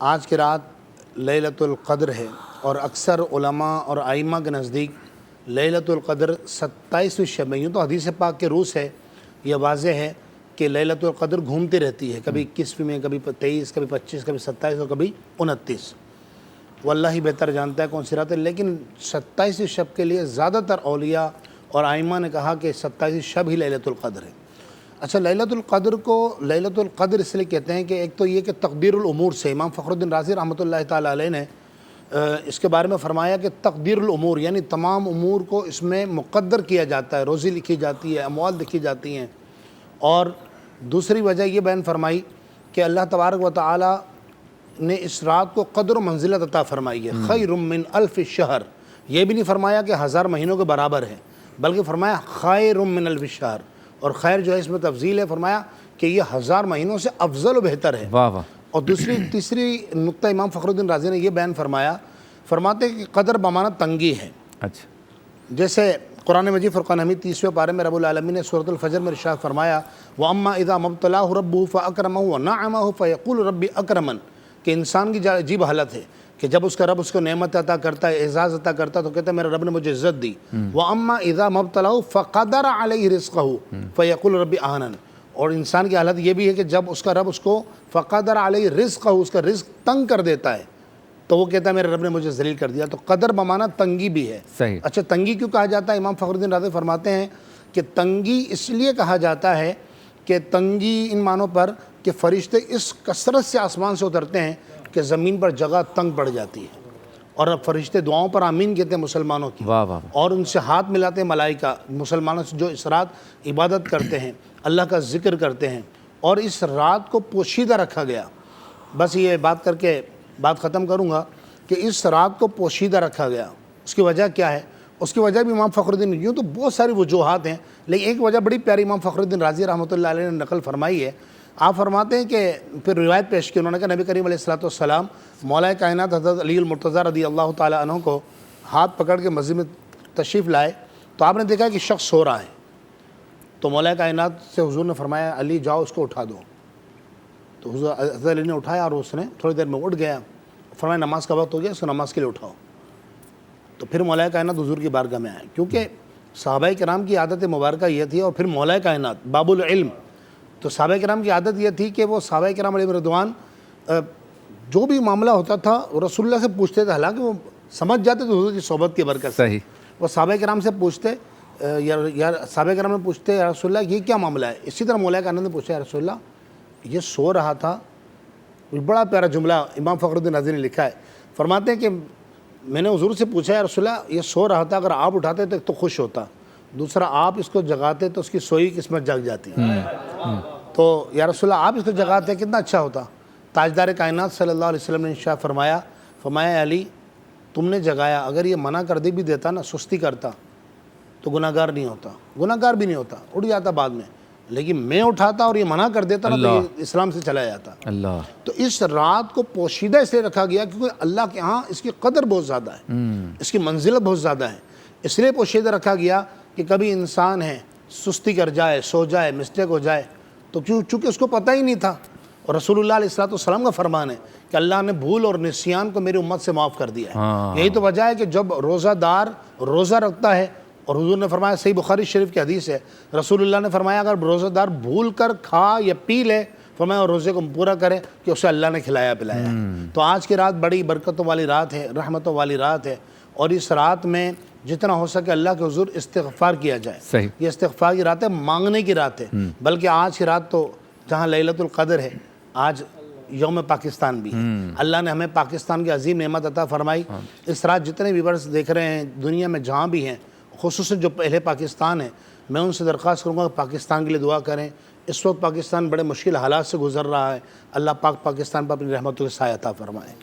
آج کی رات لیلۃ القدر ہے اور اکثر علماء اور ائمہ کے نزدیک لیلۃ القدر 27ویں شب میں، یوں تو حدیث پاک کے روس ہے، یہ واضح ہے کہ لیلۃ القدر گھومتی رہتی ہے، کبھی 21ویں میں، کبھی 23، کبھی 25، کبھی 27 اور کبھی 29۔ واللہ ہی بہتر جانتا ہے کون سی رات ہے، لیکن 27ویں شب کے لیے زیادہ تر اولیاء اور ائمہ نے کہا کہ 27ویں شب ہی لیلۃ القدر ہے۔ اچھا، لیلۃ القدر کو لیلۃ القدر اس لیے کہتے ہیں کہ ایک تو یہ کہ تقدیر الامور سے، امام فخر الدین رازی رحمۃ اللہ تعالیٰ علیہ نے اس کے بارے میں فرمایا کہ تقدیر الامور یعنی تمام امور کو اس میں مقدر کیا جاتا ہے، روزی لکھی جاتی ہے، اموال لکھی جاتی ہیں۔ اور دوسری وجہ یہ بیان فرمائی کہ اللہ تبارک و تعالیٰ نے اس رات کو قدر و منزلت عطا فرمائی ہے، خیر من الف شہر، یہ بھی نہیں فرمایا کہ 1000 مہینوں کے برابر ہے، بلکہ فرمایا خیر من الف شہر، اور خیر جو ہے اس میں تفضیل ہے، فرمایا کہ یہ 1000 مہینوں سے افضل و بہتر ہے۔ واہ واہ۔ اور تیسری نقطہ امام فخر الدین رازی نے یہ بیان فرمایا، فرماتے ہیں کہ قدر بمعنی تنگی ہے۔ اچھا، جیسے قرآن مجید فرقان حمید 30ویں پارے میں رب العالمین نے سورۃ الفجر میں ارشاد فرمایا وَأَمَّا إِذَا مَبْتَلَاهُ رَبُّهُ فَأَكْرَمَهُ وَنَعَمَهُ فَيَقُولُ رَبِّ أَكْرَمَنِ، کہ انسان کی عجیب حالت ہے کہ جب اس کا رب اس کو نعمت عطا کرتا ہے، اعزاز عطا کرتا ہے، تو کہتا ہے میرے رب نے مجھے عزت دی۔ وَأَمَّا إِذَا مَبْتَلَاهُ فَقَدَرَ عَلَيْهِ رِزْقَهُ فَيَقُولُ رَبِّ أَهَانَنِ، اور انسان کی حالت یہ بھی ہے کہ جب اس کا رب اس کو فَقَدَرَ عَلَيْهِ رِزْقَهُ، اس کا رزق تنگ کر دیتا ہے، تو وہ کہتا ہے میرے رب نے مجھے ذلیل کر دیا۔ تو قدر بمعنی تنگی بھی ہے۔ صحیح۔ اچھا، تنگی کیوں کہا جاتا ہے؟ امام فخر الدین رازی فرماتے ہیں کہ تنگی اس لیے کہا جاتا ہے کہ تنگی ان معنوں پر کہ فرشتے اس کثرت سے آسمان سے اترتے ہیں کہ زمین پر جگہ تنگ پڑ جاتی ہے، اور اب فرشتے دعاؤں پر آمین کہتے ہیں مسلمانوں کی، واہ واہ۔ اور ان سے ہاتھ ملاتے ہیں ملائکہ مسلمانوں سے جو اس رات عبادت کرتے ہیں، اللہ کا ذکر کرتے ہیں، اور اس رات کو پوشیدہ رکھا گیا۔ بس یہ بات کر کے بات ختم کروں گا کہ اس رات کو پوشیدہ رکھا گیا، اس کی وجہ کیا ہے؟ اس کی وجہ بھی امام فخر الدین، یوں تو بہت ساری وجوہات ہیں، لیکن ایک وجہ بڑی پیاری امام فخر الدین رازی رحمۃ اللہ علیہ نے نقل فرمائی ہے۔ آپ فرماتے ہیں کہ پھر روایت پیش کی، انہوں نے کہا نبی کریم علیہ السلام مولا کائنات حضرت علی المرتضیٰ رضی اللہ تعالیٰ عنہ کو ہاتھ پکڑ کے مسجد میں تشریف لائے، تو آپ نے دیکھا کہ شخص سو رہا ہے، تو مولا کائنات سے حضور نے فرمایا علی جاؤ اس کو اٹھا دو، تو حضرت علی نے اٹھایا اور اس نے تھوڑی دیر میں اٹھ گیا، فرمایا نماز کا وقت ہو گیا، اس کو نماز کے لیے اٹھاؤ۔ تو پھر مولا کائنات حضور کی بارگاہ میں آئے، کیونکہ صحابہ کرام کی عادت مبارکہ یہ تھی، اور پھر مولا کائنات باب العلم، تو صحابہ کرام کی عادت یہ تھی کہ وہ صحابہ کرام علیہ رضوان جو بھی معاملہ ہوتا تھا رسول اللہ سے پوچھتے تھے، حالانکہ وہ سمجھ جاتے تھے حضور کی صحبت کی برکت سے۔ صحیح۔ وہ صحابہ کرام سے پوچھتے، یا صحابہ کرام نے پوچھتے یا رسول اللہ یہ کیا معاملہ ہے؟ اسی طرح مولا کائنات نے پوچھا یا رسول اللہ یہ سو رہا تھا۔ بڑا پیارا جملہ امام فخر الدین رازی نے لکھا ہے، فرماتے ہیں کہ میں نے حضور سے پوچھا یا رسول اللہ یہ سو رہا تھا، اگر آپ اٹھاتے تو ایک تو خوش ہوتا، دوسرا آپ اس کو جگاتے تو اس کی سوئی قسمت جگ جاتی، تو یا رسول اللہ آپ اس کو جگاتے کتنا اچھا ہوتا۔ تاجدار کائنات صلی اللہ علیہ وسلم نے ارشاد فرمایا علی تم نے جگایا، اگر یہ منع کر بھی دیتا نا، سستی کرتا تو گناہ گار نہیں ہوتا، گناہ گار بھی نہیں ہوتا، اٹھ جاتا بعد میں، لیکن میں اٹھاتا اور یہ منع کر دیتا نا تو یہ اسلام سے چلا جاتا۔ اللہ۔ تو اس رات کو پوشیدہ اس لیے رکھا گیا کیونکہ اللہ کے ہاں اس کی قدر بہت زیادہ ہے، اس کی منزلت بہت زیادہ ہے، اس لیے پوشیدہ رکھا گیا کہ کبھی انسان ہے سستی کر جائے، سو جائے، مسٹیک ہو جائے، تو چونکہ اس کو پتہ ہی نہیں تھا، اور رسول اللہ علیہ السلام کا فرمان ہے کہ اللہ نے بھول اور نسیان کو میری امت سے معاف کر دیا ہے۔ یہی تو وجہ ہے کہ جب روزہ دار روزہ رکھتا ہے، اور حضور نے فرمایا صحیح بخاری شریف کی حدیث ہے، رسول اللہ نے فرمایا اگر روزہ دار بھول کر کھا یا پی لے، فرمایا اور روزے کو پورا کرے کہ اسے اللہ نے کھلایا پلایا۔ تو آج کی رات بڑی برکتوں والی رات ہے، رحمتوں والی رات ہے، اور اس رات میں جتنا ہو سکے اللہ کے حضور استغفار کیا جائے۔ صحیح۔ یہ استغفار کی رات ہے، مانگنے کی رات ہے، بلکہ آج کی رات تو جہاں لیلۃ القدر ہے، آج یوم پاکستان بھی ہے۔ اللہ نے ہمیں پاکستان کی عظیم نعمت عطا فرمائی۔ اس رات جتنے ویورز دیکھ رہے ہیں دنیا میں جہاں بھی ہیں، خصوصاً جو پہلے پاکستان ہے، میں ان سے درخواست کروں گا کہ پاکستان کے لیے دعا کریں۔ اس وقت پاکستان بڑے مشکل حالات سے گزر رہا ہے، اللہ پاک پاکستان پر اپنی رحمتوں کے سایہ عطا فرمائے۔